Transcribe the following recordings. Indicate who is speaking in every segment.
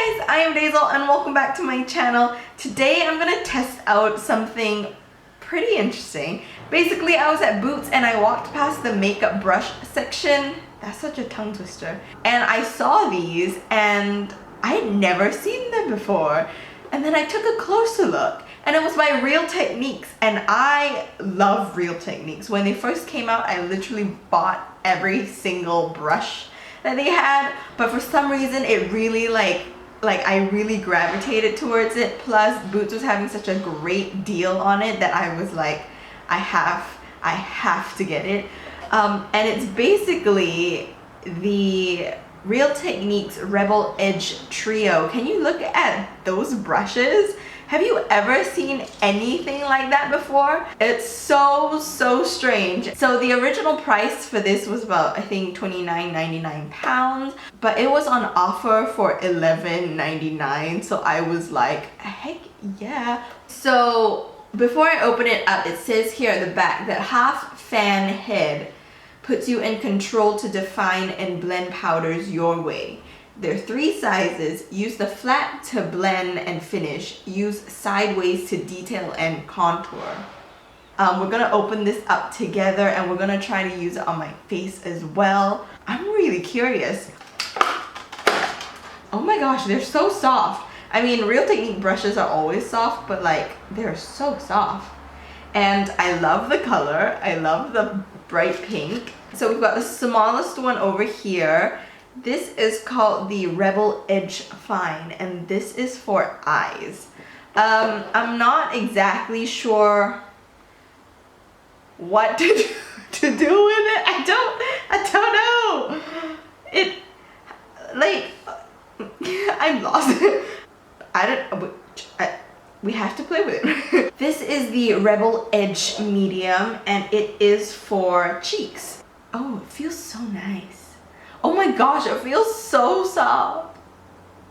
Speaker 1: guys, I am Dazel and welcome back to my channel. Today I'm gonna test out something pretty interesting. Basically, I was at Boots and I walked past the makeup brush section. That's such a tongue twister. And I saw these and I had never seen them before. And then I took a closer look and it was by Real Techniques, and I love Real Techniques. When they first came out, I literally bought every single brush that they had, but for some reason it really I really gravitated towards it. Plus Boots was having such a great deal on it that I was like, I have to get it. And it's basically the Real Techniques Rebel Edge Trio. Can you look at those brushes? Have you ever seen anything like that before? It's so strange. So the original price for this was about, I think, £29.99, but it was on offer for £11.99, so I was like, heck yeah. So before I open it up, it says here at the back that half fan head puts you in control to define and blend powders your way. There are 3 sizes. Use the flat to blend and finish. Use sideways to detail and contour. We're gonna open this up together and we're gonna try to use it on my face as well. I'm really curious. Oh my gosh, they're so soft. I mean, Real Technique brushes are always soft, but like, they're so soft. And I love the color. I love the bright pink. So we've got the smallest one over here. This is called the Rebel Edge Fine, and this is for eyes. I'm not exactly sure what to do with it. I don't know. It, like, I'm lost. We have to play with it. This is the Rebel Edge Medium, and it is for cheeks. Oh, it feels so nice. Oh my gosh, it feels so soft.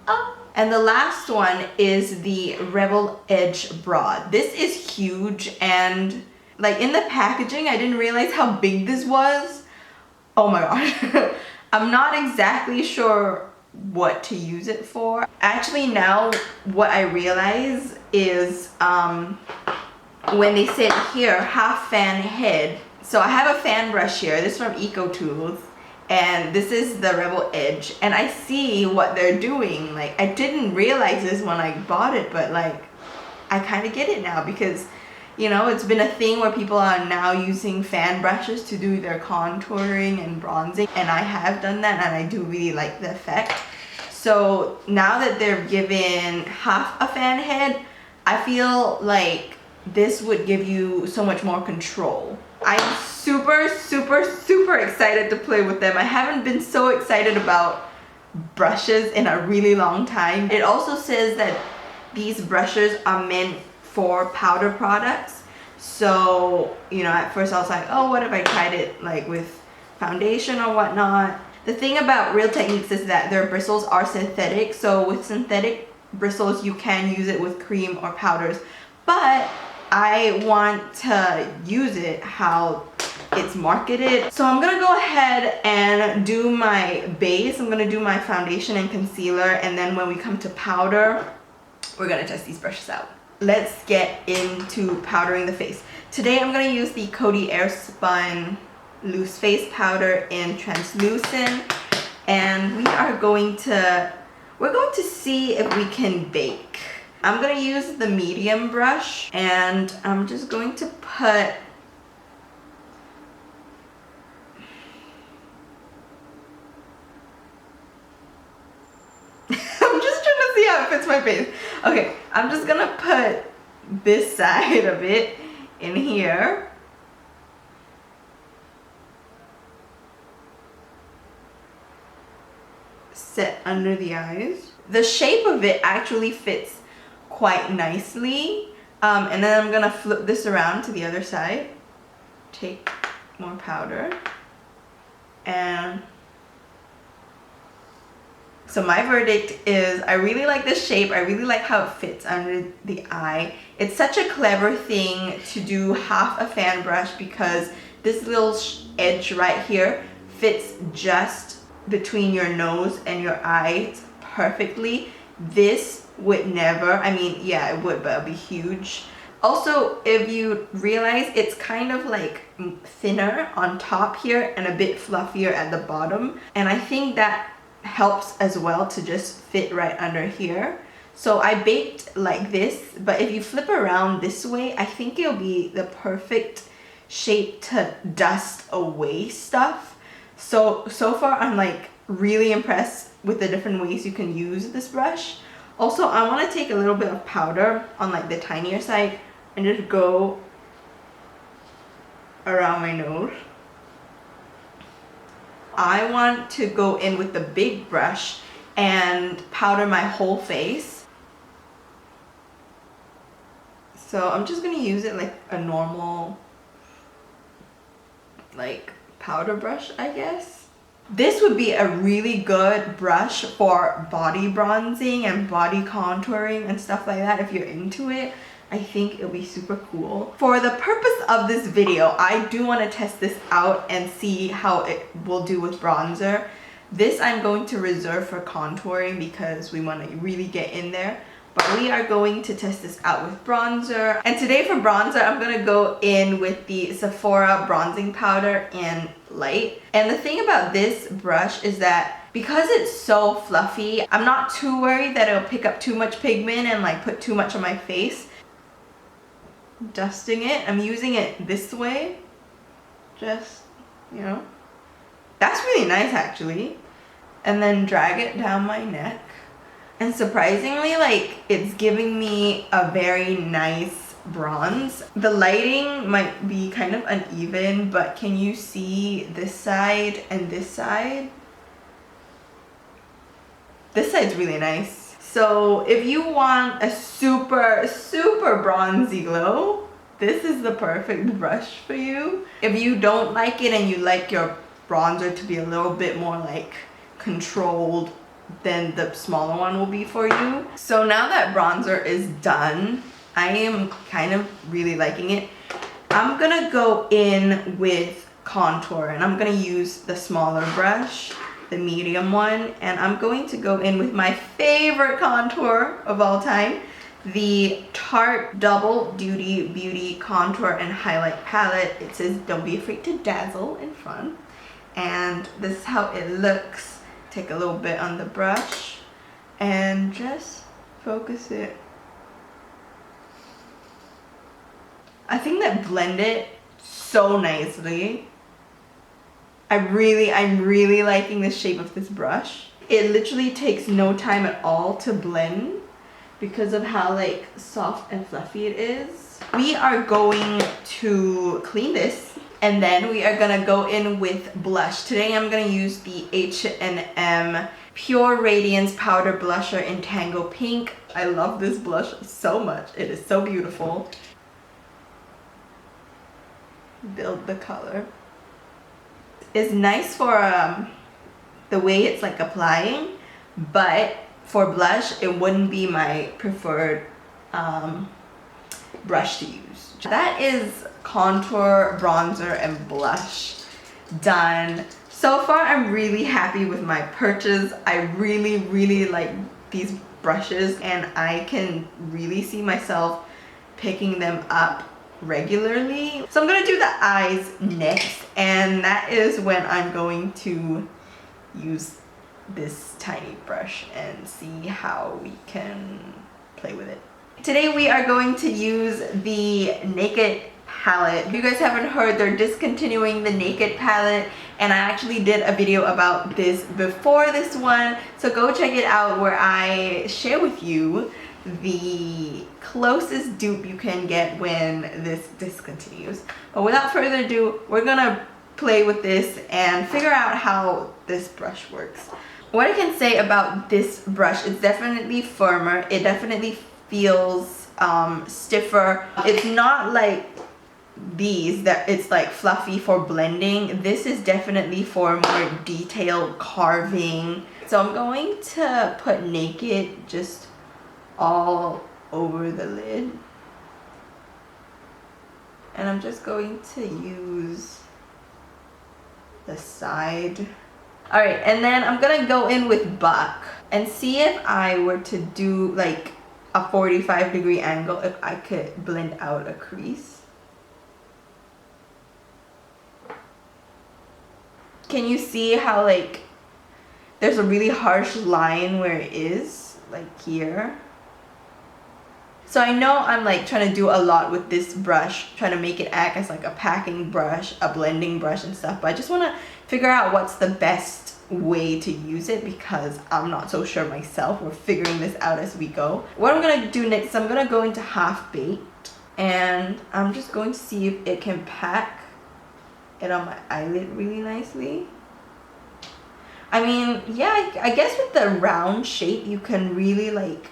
Speaker 1: Ah. And the last one is the Rebel Edge Broad. This is huge, and like in the packaging, I didn't realize how big this was. Oh my gosh. I'm not exactly sure what to use it for. Actually, now what I realize is when they said here, half fan head. So I have a fan brush here. This is from Eco Tools. And this is the Rebel Edge, and I see what they're doing. Like, I didn't realize this when I bought it, but like, I kind of get it now because, you know, it's been a thing where people are now using fan brushes to do their contouring and bronzing, and I have done that and I do really like the effect. So now that they're given half a fan head, I feel like this would give you so much more control. I'm super excited to play with them. I haven't been so excited about brushes in a really long time. It also says that these brushes are meant for powder products. So, you know, at first I was like, oh, what if I tried it like with foundation or whatnot? The thing about Real Techniques is that their bristles are synthetic. So with synthetic bristles, you can use it with cream or powders. But I want to use it how it's marketed. So I'm gonna go ahead and do my base. I'm gonna do my foundation and concealer, and then when we come to powder, we're gonna test these brushes out. Let's get into powdering the face. Today I'm gonna use the Coty Airspun Loose Face Powder in Translucent, and we're going to see if we can bake. I'm gonna use the medium brush, and I'm just going to put I'm just trying to see how it fits my face. Okay, I'm just gonna put this side of it in here. Set under the eyes. The shape of it actually fits quite nicely. And then I'm gonna flip this around to the other side. Take more powder. And so my verdict is I really like this shape. I really like how it fits under the eye. It's such a clever thing to do half a fan brush because this little edge right here fits just between your nose and your eyes perfectly. This would never, I mean, yeah, it would, but it'll be huge. Also, if you realize, it's kind of like thinner on top here and a bit fluffier at the bottom. And I think that helps as well to just fit right under here. So I baked like this, but if you flip around this way, I think it'll be the perfect shape to dust away stuff. So far I'm like really impressed with the different ways you can use this brush. Also, I want to take a little bit of powder on like the tinier side and just go around my nose. I want to go in with the big brush and powder my whole face. So I'm just gonna use it like a normal like powder brush, I guess. This would be a really good brush for body bronzing and body contouring and stuff like that if you're into it. I think it'll be super cool. For the purpose of this video, I do want to test this out and see how it will do with bronzer. This I'm going to reserve for contouring because we want to really get in there. But we are going to test this out with bronzer. And today for bronzer, I'm going to go in with the Sephora bronzing powder in light. And the thing about this brush is that because it's so fluffy, I'm not too worried that it'll pick up too much pigment and like put too much on my face. Dusting it, I'm using it this way, just, you know, that's really nice actually. And then drag it down my neck, and surprisingly, like, it's giving me a very nice bronze. The lighting might be kind of uneven, but can you see this side and this side? This side's really nice. So if you want a super, super bronzy glow, this is the perfect brush for you. If you don't like it and you like your bronzer to be a little bit more like controlled, then the smaller one will be for you. So now that bronzer is done, I am kind of really liking it. I'm gonna go in with contour, and I'm gonna use the smaller brush, the medium one, and I'm going to go in with my favorite contour of all time, the Tarte Double Duty Beauty Contour and Highlight Palette. It says don't be afraid to dazzle in front, and this is how it looks. Take a little bit on the brush and just focus it. I think that blended so nicely. I'm really liking the shape of this brush. It literally takes no time at all to blend because of how like soft and fluffy it is. We are going to clean this and then we are gonna go in with blush. Today I'm gonna use the H&M Pure Radiance Powder Blusher in Tango Pink. I love this blush so much. It is so beautiful. Build the color. It's nice for the way it's like applying, but for blush it wouldn't be my preferred brush to use. That is contour, bronzer, and blush done. So far I'm really happy with my purchase. I really like these brushes and I can really see myself picking them up regularly. So I'm gonna do the eyes next, and that is when I'm going to use this tiny brush and see how we can play with it. Today we are going to use the Naked palette. If you guys haven't heard, they're discontinuing the Naked palette, and I actually did a video about this before this one, so go check it out where I share with you the closest dupe you can get when this discontinues. But without further ado, we're gonna play with this and figure out how this brush works. What I can say about this brush, it's definitely firmer. It definitely feels stiffer. It's not like these that it's like fluffy for blending. This is definitely for more detailed carving. So I'm going to put Naked just all over the lid, and I'm just going to use the side. Alright, and then I'm gonna go in with Buck and see if I were to do like a 45-degree angle, if I could blend out a crease. Can you see how like there's a really harsh line where it is, like here? So I know I'm like trying to do a lot with this brush, trying to make it act as like a packing brush, a blending brush and stuff, but I just want to figure out what's the best way to use it because I'm not so sure myself. We're figuring this out as we go. What I'm going to do next is I'm going to go into Half Baked and I'm just going to see if it can pack it on my eyelid really nicely. I mean, yeah, I guess with the round shape you can really like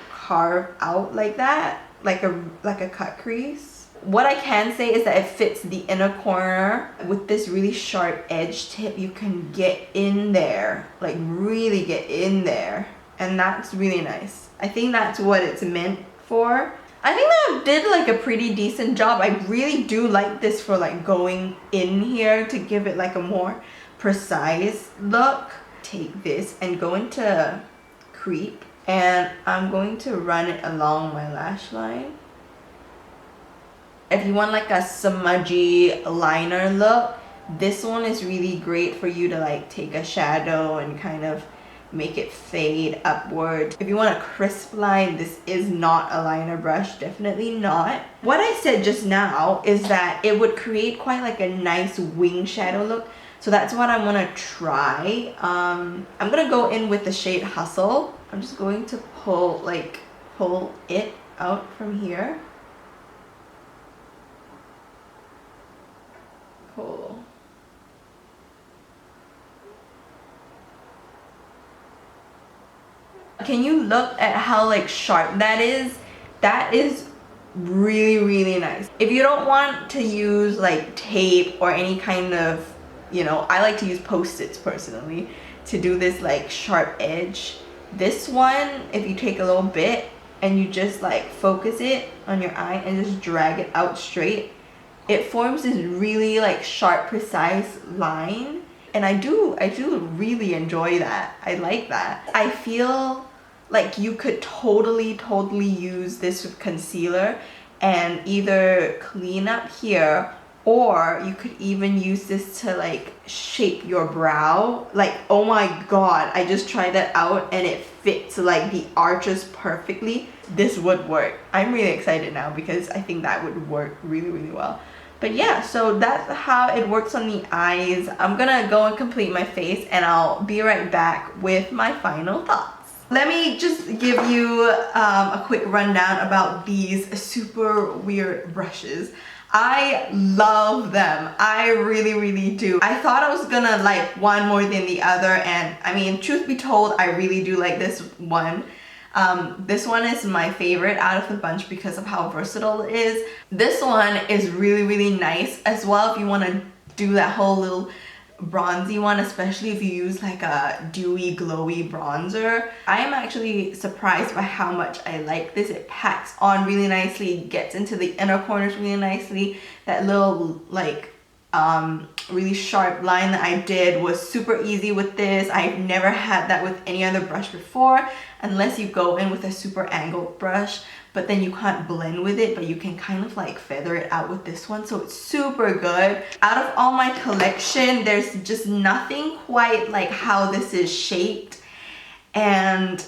Speaker 1: carve out like that, like a cut crease. What I can say is that it fits the inner corner. With this really sharp edge tip, you can get in there, like really get in there, and that's really nice. I think that's what it's meant for. I think that I did like a pretty decent job. I really do like this for like going in here to give it like a more precise look. Take this and go into Creep, and I'm going to run it along my lash line. If you want like a smudgy liner look, this one is really great for you to like take a shadow and kind of make it fade upward. If you want a crisp line, this is not a liner brush, definitely not. What I said just now is that it would create quite like a nice wing shadow look. So that's what I'm gonna try. I'm gonna go in with the shade Hustle. I'm just going to pull it out from here. Pull. Can you look at how like sharp that is? That is really, really nice. If you don't want to use like tape or any kind of, you know, I like to use Post-its personally to do this like sharp edge. This one, if you take a little bit and you just like focus it on your eye and just drag it out straight, it forms this really like sharp, precise line. And I do really enjoy that. I like that. I feel like you could totally use this with concealer and either clean up here, or you could even use this to like shape your brow. Like, oh my god, I just tried that out and it fits like the arches perfectly. This would work. I'm really excited now because I think that would work really, really well. But yeah, so that's how it works on the eyes. I'm gonna go and complete my face and I'll be right back with my final thoughts. Let me just give you a quick rundown about these super weird brushes. I love them. I really do. I thought I was gonna like one more than the other, and I mean, truth be told, I really do like this one. This one is my favorite out of the bunch because of how versatile it is. This one is really nice as well if you want to do that whole little bronzy one, especially if you use like a dewy glowy bronzer. I am actually surprised by how much I like this. It packs on really nicely, gets into the inner corners really nicely. That little like really sharp line that I did was super easy with this. I've never had that with any other brush before, unless you go in with a super angled brush, but then you can't blend with it, but you can kind of like feather it out with this one. So it's super good. Out of all my collection, there's just nothing quite like how this is shaped, and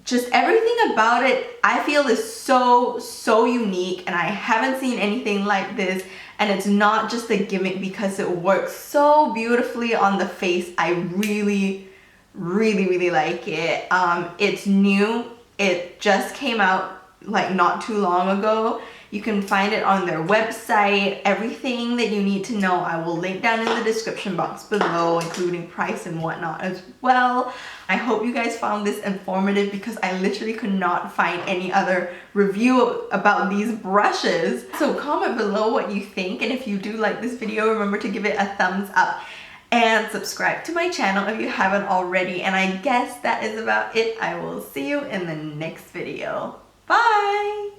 Speaker 1: just everything about it I feel is so unique, and I haven't seen anything like this. And it's not just a gimmick because it works so beautifully on the face. I really like it. It's new. It just came out like not too long ago. You can find it on their website. Everything that you need to know I will link down in the description box below, including price and whatnot as well. I hope you guys found this informative because I literally could not find any other review about these brushes. So comment below what you think, and if you do like this video, remember to give it a thumbs up and subscribe to my channel if you haven't already. And I guess that is about it. I will see you in the next video. Bye!